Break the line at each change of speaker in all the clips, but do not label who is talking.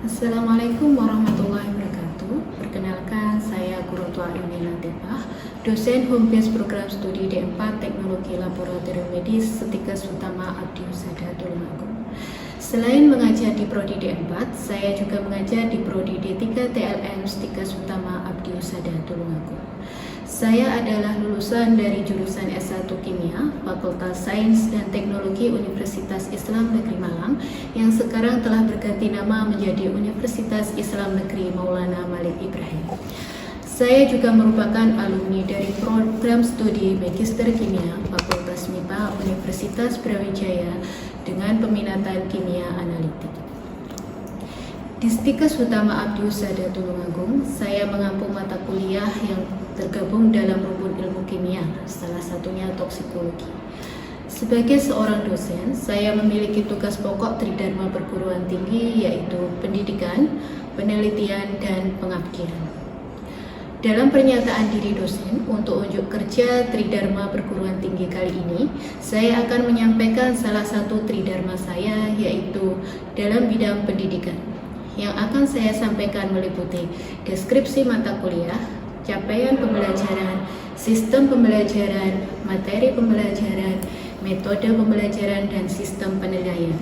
Assalamualaikum warahmatullahi wabarakatuh. Perkenalkan, saya Guru Tua Yuni Latifah, dosen Home Base Program Studi D4 Teknologi Laboratorium Medis Setikes Utama Abdi Husada Tulungagung. Selain mengajar di Prodi D4, saya juga mengajar di Prodi D3 TLM Setikes Utama Abdi Husada Tulungagung. Saya adalah lulusan dari jurusan S1 Kimia, Fakultas Sains dan Teknologi Universitas Islam Negeri Malang, yang sekarang telah berganti nama menjadi Universitas Islam Negeri Maulana Malik Ibrahim. Saya juga merupakan alumni dari program studi Magister Kimia, Fakultas MIPA Universitas Brawijaya dengan peminatan Kimia Analitik. Di Setikes Utama Abdi Husada Tulungagung, saya mengampu mata kuliah yang tergabung dalam rumpun ilmu kimia, salah satunya toksikologi. Sebagai seorang dosen, saya memiliki tugas pokok Tridharma Perguruan Tinggi, yaitu pendidikan, penelitian, dan pengabdian. Dalam pernyataan diri dosen untuk unjuk kerja Tridharma Perguruan Tinggi kali ini, saya akan menyampaikan salah satu tridharma saya, yaitu dalam bidang pendidikan. Yang akan saya sampaikan meliputi deskripsi mata kuliah, capaian pembelajaran, sistem pembelajaran, materi pembelajaran, metode pembelajaran, dan sistem penilaian.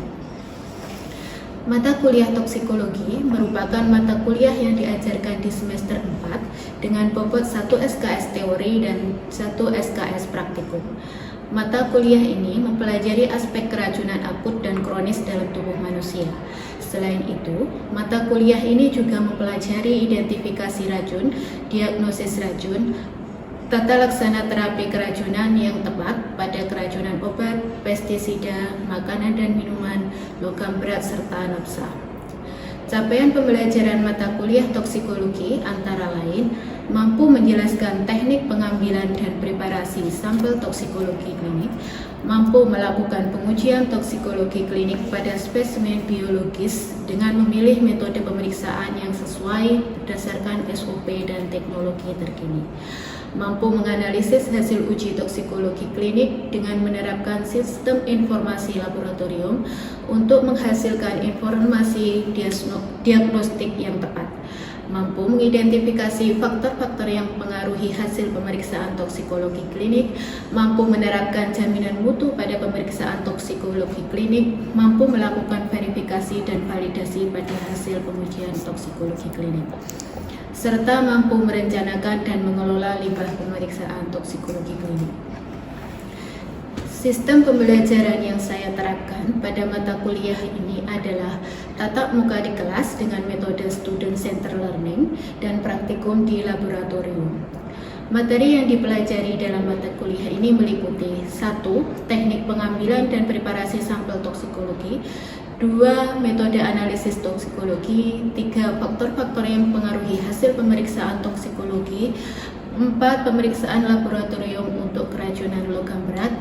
Mata kuliah toksikologi merupakan mata kuliah yang diajarkan di semester 4 dengan bobot 1 SKS teori dan 1 SKS praktikum. Mata kuliah ini mempelajari aspek keracunan akut dan kronis dalam tubuh manusia. Selain itu, mata kuliah ini juga mempelajari identifikasi racun, diagnosis racun, tata laksana terapi keracunan yang tepat pada keracunan obat, pestisida, makanan dan minuman, logam berat, serta nafsa. Capaian pembelajaran mata kuliah toksikologi antara lain mampu menjelaskan teknik pengambilan dan preparasi sampel toksikologi klinik, mampu melakukan pengujian toksikologi klinik pada spesimen biologis dengan memilih metode pemeriksaan yang sesuai berdasarkan SOP dan teknologi terkini, mampu menganalisis hasil uji toksikologi klinik dengan menerapkan sistem informasi laboratorium untuk menghasilkan informasi diagnostik yang tepat, mampu mengidentifikasi faktor-faktor yang mempengaruhi hasil pemeriksaan toksikologi klinik, mampu menerapkan jaminan mutu pada pemeriksaan toksikologi klinik, mampu melakukan verifikasi dan validasi pada hasil pengujian toksikologi klinik, serta mampu merencanakan dan mengelola limbah pemeriksaan toksikologi klinik. Sistem pembelajaran yang saya terapkan pada mata kuliah ini adalah tatap muka di kelas dengan metode student center learning dan praktikum di laboratorium. Materi yang dipelajari dalam mata kuliah ini meliputi 1. Teknik pengambilan dan preparasi sampel toksikologi, 2. Metode analisis toksikologi, 3. Faktor-faktor yang mempengaruhi hasil pemeriksaan toksikologi, 4. Pemeriksaan laboratorium untuk keracunan logam berat,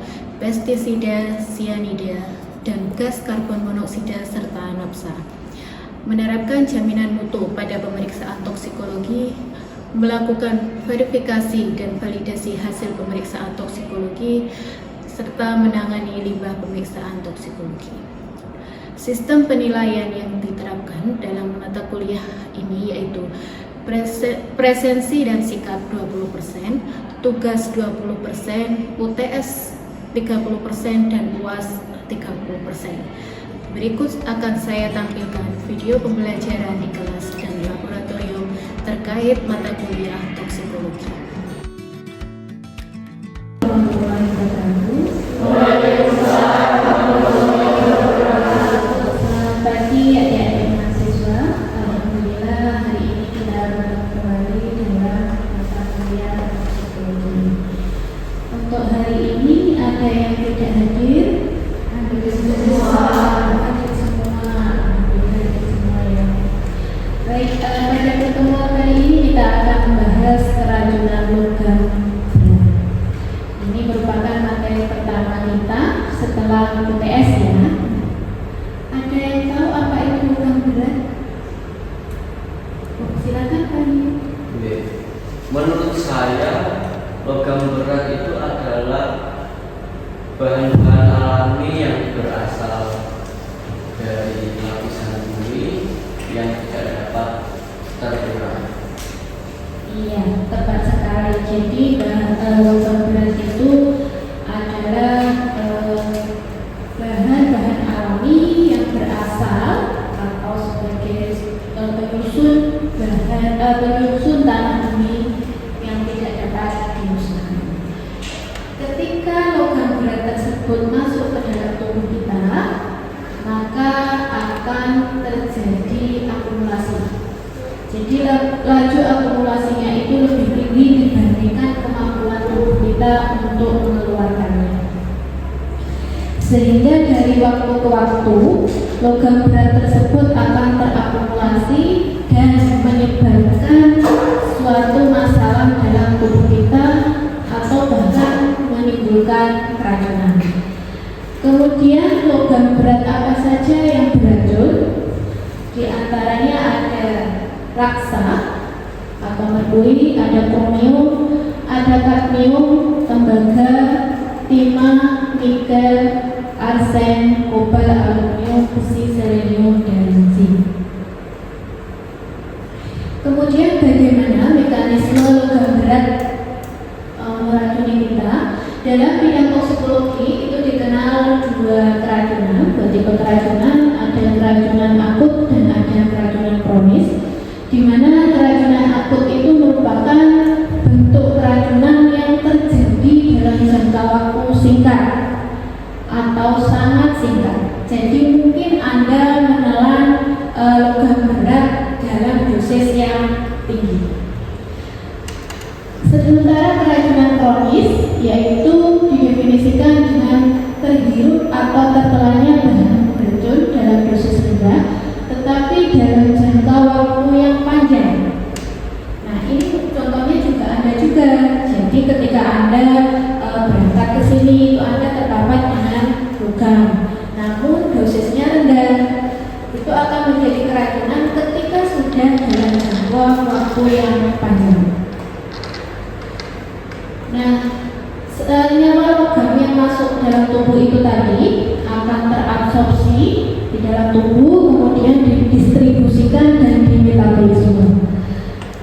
pestisida, sianida, dan gas karbon monoksida, serta nafsa. Menerapkan jaminan mutu pada pemeriksaan toksikologi, melakukan verifikasi dan validasi hasil pemeriksaan toksikologi, serta menangani limbah pemeriksaan toksikologi. Sistem penilaian yang diterapkan dalam mata kuliah ini yaitu presensi dan sikap 20%, tugas 20%, UTS 30%, dan UAS 30%. Berikut akan saya tampilkan video pembelajaran di kelas dan laboratorium terkait mata kuliah toksikologi.
Untuk hari ini ada yang tidak hadir, hadir semua ya. Baik, pada pertemuan kali ini kita akan membahas keracunan logam. Ini merupakan materi pertama kita setelah UTS ya. Ada yang tahu apa itu logam berat? Silakan Pak.
Menurut saya logam berat itu adalah bahan-bahan alami yang berasal dari lapisan bumi yang
tepat sekali. Jadi logam berat itu adalah bahan-bahan alami yang berasal atau sebagai penyusun tanah bumi yang tidak dapat dimusnahkan. Ketika logam berat tersebut masuk ke dalam tubuh kita, maka akan terjadi akumulasi. Jadi laju akumulasinya itu lebih tinggi dibandingkan kemampuan tubuh kita untuk mengeluarkannya. Sehingga dari waktu ke waktu logam berat tersebut akan terakumulasi dan menyebabkan suatu masalah dalam tubuh kita atau bahkan menimbulkan keracunan. Kemudian logam berat apa saja yang beracun? Di antaranya ada raksa atau merkuri, ada kromium, ada kadmium, tembaga, timah, nikel, arsen, kobalt, aluminium, besi, selenium, dan zinc. Kemudian bagaimana mekanisme logam berat meracuni kita? Dalam bidang toksikologi itu dikenal dua keracunan, tipe keracunan, ada keracunan akut dan ada keracunan kronis. Di mana keracunan akut itu merupakan bentuk keracunan yang terjadi dalam jangka waktu singkat atau sangat singkat. Jadi mungkin Anda menelan logam berat dalam dosis yang tinggi. Sementara keracunan kronis yaitu didefinisikan dengan terhirup atau tertelannya bahan beracun dalam dosis rendah, tetapi dalam jangka waktu yang panjang. Nah, ini contohnya juga ada juga. Jadi ketika Anda berangkat ke sini, itu Anda terpapar dengan logam, namun dosisnya rendah, itu akan menjadi keracunan ketika sudah dalam jangka waktu yang panjang. Nah, senyawa logam yang masuk dalam tubuh itu tadi akan terabsorpsi di dalam tubuh, kemudian didistribusikan dan dimetabolisme.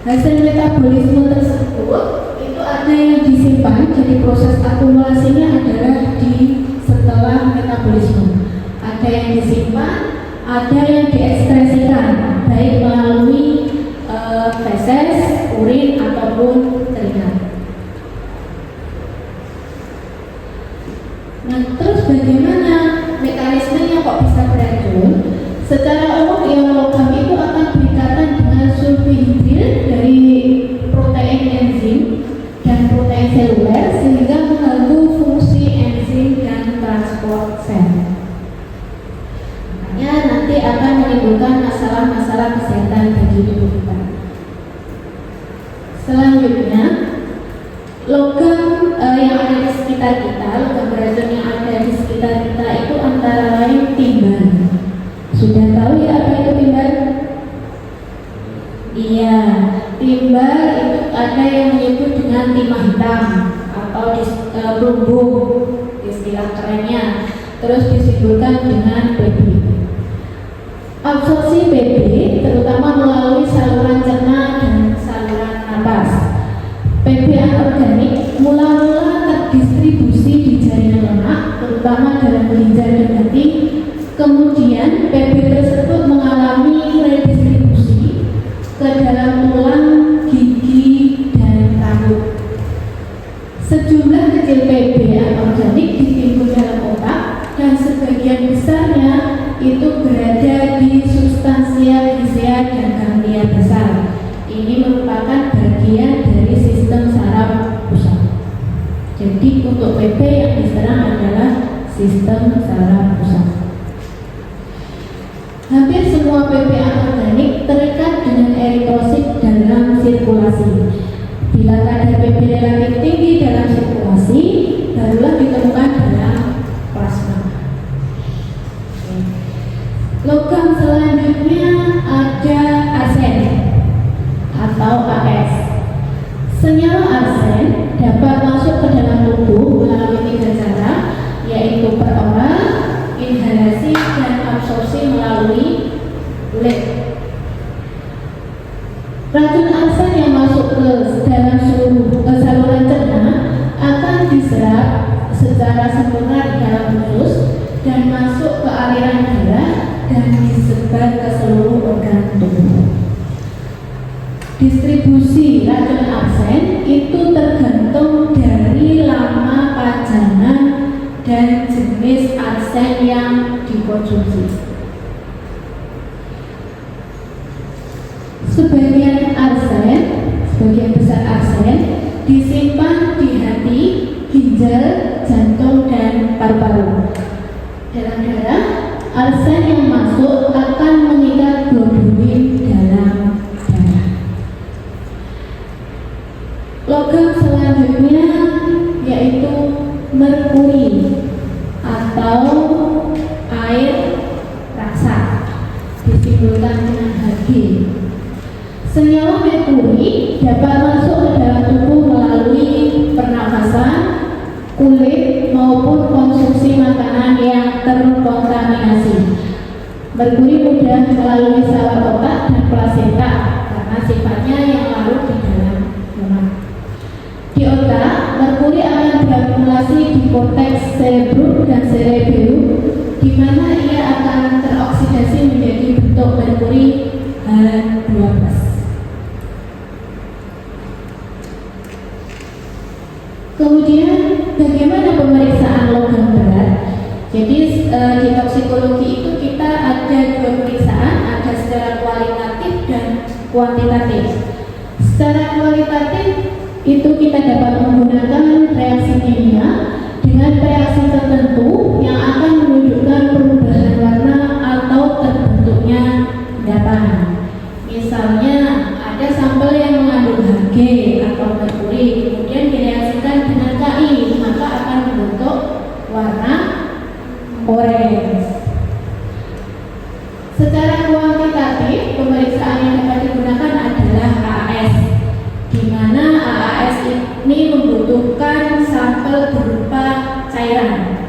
Hasil metabolisme tersebut itu ada yang disimpan, jadi proses akumulasinya adalah setelah metabolisme. Ada yang disimpan, ada yang diekspresikan, baik melalui feses, urin ataupun keringat. Nah, terus bagaimana mekanismenya kok bisa beracun? Secara umum ion logam itu akan berikatan dengan sulfhidril dari protein enzim dan protein seluler sehingga mengganggu fungsi enzim dan transport sel. Makanya nanti akan menimbulkan masalah-masalah kesehatan bagi tubuh kita. Selanjutnya, logam yang ada di sekitar kita, logam beracun yang ada di sekitar kita itu antara lain timban. Sudah tahu ya apa itu timban? Iya, timban itu ada yang menyebut dengan timah hitam atau berumbung istilah kerennya. Terus disebutkan dengan PB. Absorpsi PB terutama melalui saluran cerna dan saluran napas. PB anorganik mula-mula terdistribusi di jaringan lemak, terutama dalam ginjal dan hati. Kemudian PB tersebut mengalami redistribusi ke dalam tulang, gigi, dan rambut. Sejumlah kecil PB anorganik ditimbun dalam otak dan sebagian besarnya itu berada di substansia gisea dan ganglia besar. Ini merupakan bagian dari sistem saraf pusat. Jadi untuk PB yang diserang adalah sistem saraf pusat. Hampir semua PB anorganik terikat dengan eritrosit dalam sirkulasi. Bila kadar PB relatif tinggi dalam sirkulasi, barulah ditemukan dalam plasma. Logam selanjutnya ada arsen atau AS. Senyawa arsen dapat masuk ke dalam tubuh melalui 3 cara, yaitu peroral, inhalasi, dan absorpsi melalui kulit. Racun arsen yang masuk ke ke dalam saluran cerna akan diserap secara sempurna di dalam usus dan masuk ke aliran darah dan disebar ke seluruh organ tubuh. Distribusi racun arsen itu tergantung dari lama pajangan dan jenis arsen yang dikonsumsi. Sebagian besar arsen disimpan di hati, ginjal, jantung, dan paru-paru. Dalam darah, arsen yang masuk akan mengikat globulin dalam darah. Logam selanjutnya yaitu merkuri atau air raksa, disimpulkan dengan Hg. Senyawa merkuri dapat masuk ke dalam tubuh melalui pernafasan, kulit, maupun konsumsi makanan yang terkontaminasi. Merkuri mudah melalui saraf otak dan plasenta karena sifatnya yang larut di dalam lemak. Di otak, merkuri akan diakumulasi di korteks cerebrum dan cerebellum, di mana ia akan teroksidasi menjadi bentuk merkuri H12. Kemudian bagaimana pemeriksaan logam berat? Jadi di toksikologi itu kita ada dua pemeriksaan, ada secara kualitatif dan kuantitatif. Secara kualitatif itu kita dapat menggunakan reaksi kimia dengan reaksi tertentu yang akan menunjukkan perubahan warna atau terbentuknya endapan. Misalnya ada sampel yang mengandung Hg atau merkuri, kemudian direaksikan dengan Ki, maka akan membentuk warna orange. Secara kuantitatif, pemeriksaan yang dapat digunakan adalah AAS, di mana AAS ini membutuhkan sampel berupa cairan.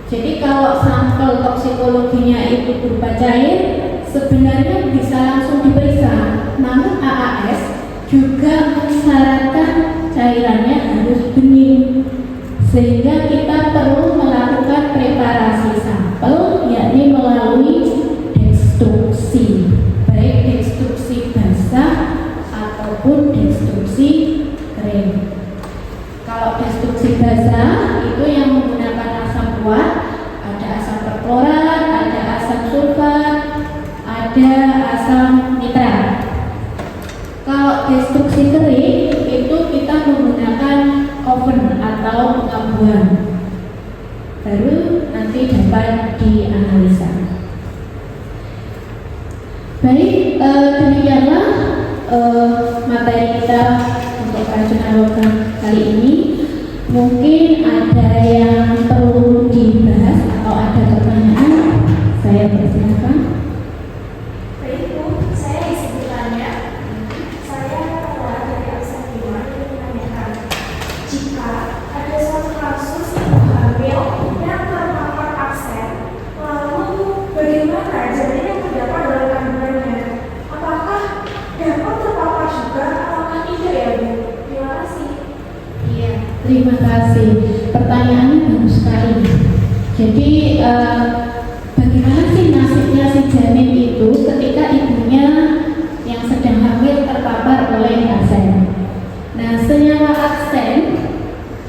Jadi kalau sampel toksikologinya itu berupa cair, sebenarnya bisa langsung diperiksa. Namun AAS juga mensyaratkan cairannya harus bening, sehingga kita perlu melakukan preparasi sampel, yakni melalui destruksi, baik destruksi basah ataupun destruksi kering. Kalau destruksi basah itu yang menggunakan asam kuat, ada asam perklorat, ada asam sulfat, ada asam nitrat. Kalau destruksi kering itu kita menggunakan oven atau pengambuan, baru nanti dapat dianalisa. Baik, demikianlah materi kita untuk keracunan logam kali ini. Mungkin ada yang perlu dibahas atau ada pertanyaan, saya persilakan.
Baik Bu, saya disebutkannya. Saya telah dari Aksa Bima ingin menanyakan, jika ada suatu kasus ibu hamil yang terpapar arsen, lalu bagaimana janin yang terdapat dalam kandungannya? Apakah dapat terpapar juga ataukah tidak ya Bu? Terima kasih.
Iya, terima kasih. Pertanyaannya bagus sekali. Jadi bagaimana sih nasibnya si janin itu ketika ibunya yang sedang hamil terpapar oleh arsen? Nah, senyawa arsen,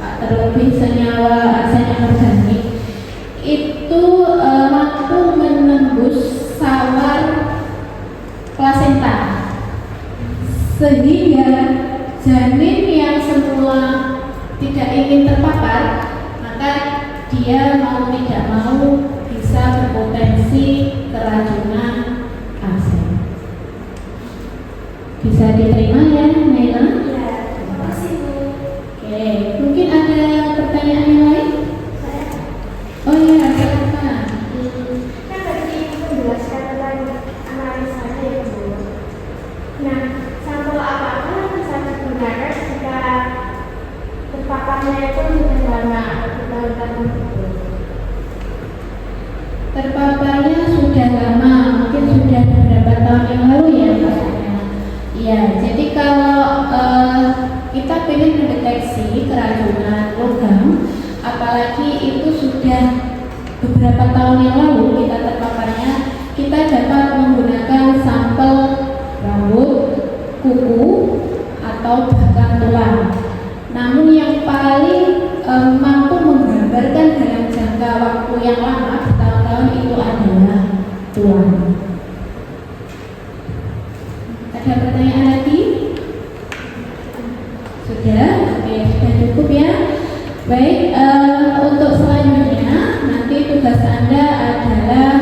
terlebih senyawa arsen yang organik, itu mampu menembus sawar plasenta, sehingga janin yang semula tidak ingin terpapar, maka dia mau tidak mau bisa berpotensi keracunan arsen. Bisa diterima ya, Naila?
Ya, terima kasih Bu.
Oke, mungkin ada pertanyaan yang lain?
Saya
Oh iya, silakan.
kan tadi menjelaskan tentang analisanya ya Bu. Nah, sampel apakah yang bisa digunakan jika terpaparnya itu sudah lama bertahun-tahun itu?
Terpaparnya sudah lama, mungkin sudah beberapa tahun yang lalu ya maksudnya. Iya, jadi kalau deteksi keracunan logam, apalagi itu sudah beberapa tahun yang lalu kita terpaparnya, kita dapat menggunakan sampel rambut, kuku, atau bahkan tulang. Namun yang paling mampu menggambarkan dalam jangka waktu yang lama bertahun-tahun itu adalah tulang. Ada pertanyaan lagi? Sudah? Oke, sudah cukup ya. Baik, untuk selanjutnya nanti tugas Anda adalah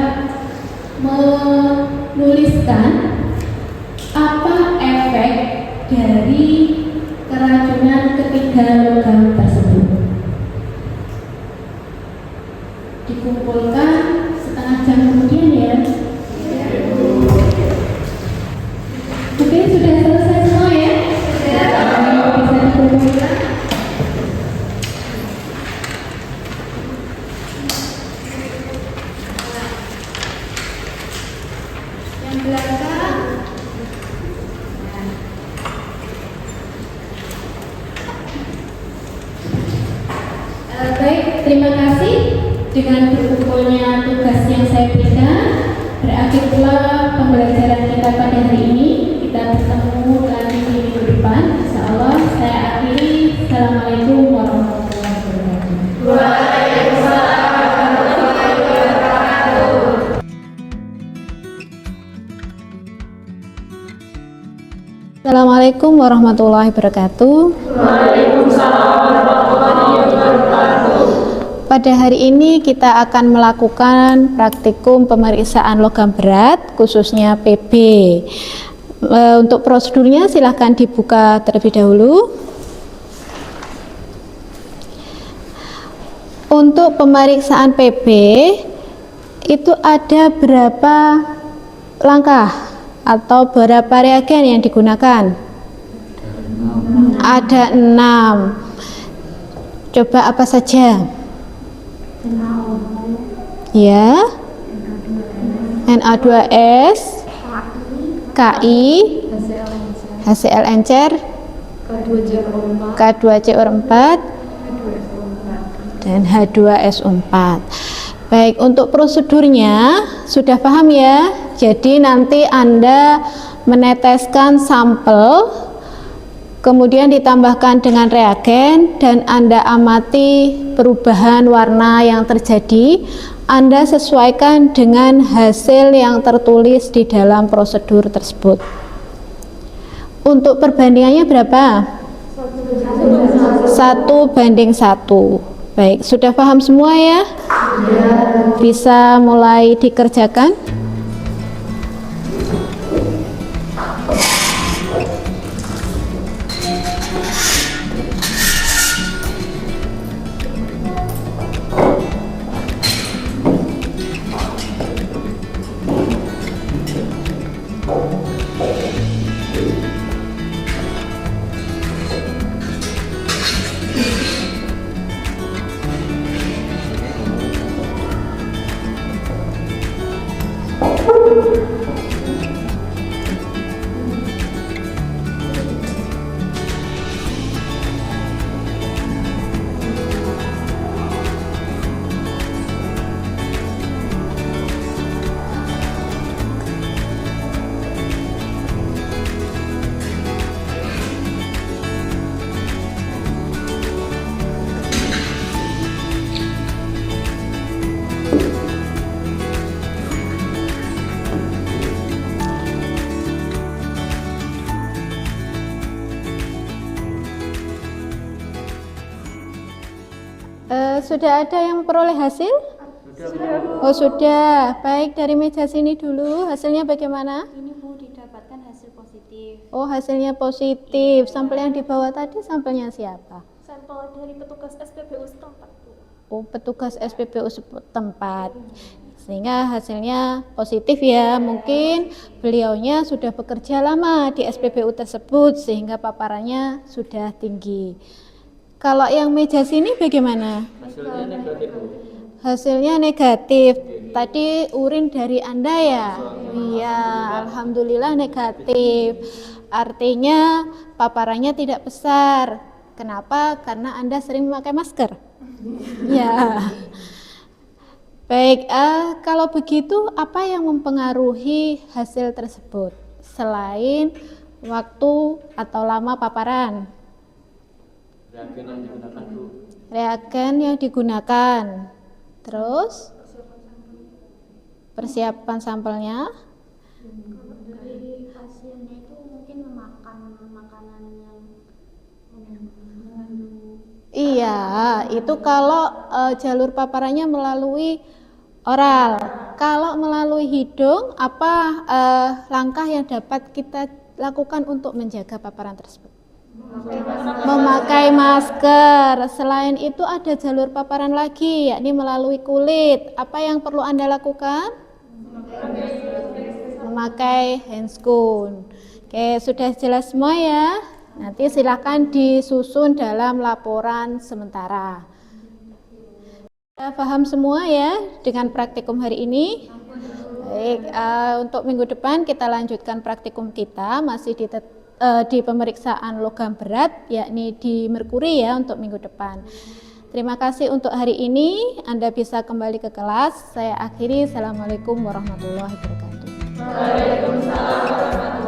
menuliskan apa efek dari keracunan ketiga logam tersebut. Dikumpulkan setengah jam kemudian ya. Oke, sudah selesai semua ya? Sudah. Bisa dikumpulkan. Yang belakang. Baik, terima kasih. Dengan berkumpulnya tugas yang saya berikan, berakhir pula pembelajaran kita pada hari ini. Kita bertemu lagi di minggu depan. Insyaallah saya akhiri. Assalamualaikum warahmatullahi wabarakatuh.
Waalaikumsalam warahmatullahi wabarakatuh.
Assalamualaikum warahmatullahi wabarakatuh.
Waalaikumsalam warahmatullahi wabarakatuh.
Pada hari ini kita akan melakukan praktikum pemeriksaan logam berat, khususnya PB. Untuk prosedurnya silahkan dibuka terlebih dahulu. Untuk pemeriksaan PB itu ada berapa langkah atau berapa reagen yang digunakan? Ada 6. Coba apa saja? Ya, Na2S, KI, HCl encer, K2COR4, dan H2SO4. Baik, untuk prosedurnya sudah paham ya? Jadi nanti Anda meneteskan sampel, kemudian ditambahkan dengan reagen, dan Anda amati perubahan warna yang terjadi. Anda sesuaikan dengan hasil yang tertulis di dalam prosedur tersebut. Untuk perbandingannya berapa? 1:1. Baik, sudah paham semua ya? Bisa mulai dikerjakan. Sudah ada yang peroleh hasil? Sudah. Oh sudah. Baik, dari meja sini dulu. Hasilnya bagaimana?
Ini Bu, didapatkan hasil positif.
Oh, hasilnya positif. Sampel yang dibawa tadi sampelnya siapa?
Sampel dari petugas SPBU setempat Bu.
Oh, petugas SPBU setempat. Sehingga hasilnya positif ya. Mungkin beliaunya sudah bekerja lama di SPBU tersebut sehingga paparannya sudah tinggi. Kalau yang meja sini bagaimana?
Hasilnya negatif, Bu.
Hasilnya negatif. Tadi urin dari Anda ya? Iya, alhamdulillah negatif. Artinya paparannya tidak besar Kenapa? Karena Anda sering memakai masker. Ya. Baik, kalau begitu apa yang mempengaruhi hasil tersebut selain waktu atau lama paparan?
Reagen yang digunakan, Bu.
Reagen yang digunakan. Terus persiapan sampelnya.
Dari hasilnya itu mungkin memakan makanan yang mengandung.
Iya, itu kalau jalur paparannya melalui oral. Kalau melalui hidung, apa langkah yang dapat kita lakukan untuk menjaga paparan tersebut? Memakai masker. Selain itu ada jalur paparan lagi, yakni melalui kulit. Apa yang perlu Anda lakukan? Memakai handscoon. Oke, sudah jelas semua ya? Nanti silakan disusun dalam laporan sementara. Sudah paham semua ya dengan praktikum hari ini? Baik, untuk minggu depan kita lanjutkan praktikum kita masih di pemeriksaan logam berat, yakni di merkuri ya untuk minggu depan. Terima kasih untuk hari ini. Anda bisa kembali ke kelas. Saya akhiri. Assalamualaikum warahmatullahi wabarakatuh.
Waalaikumsalam.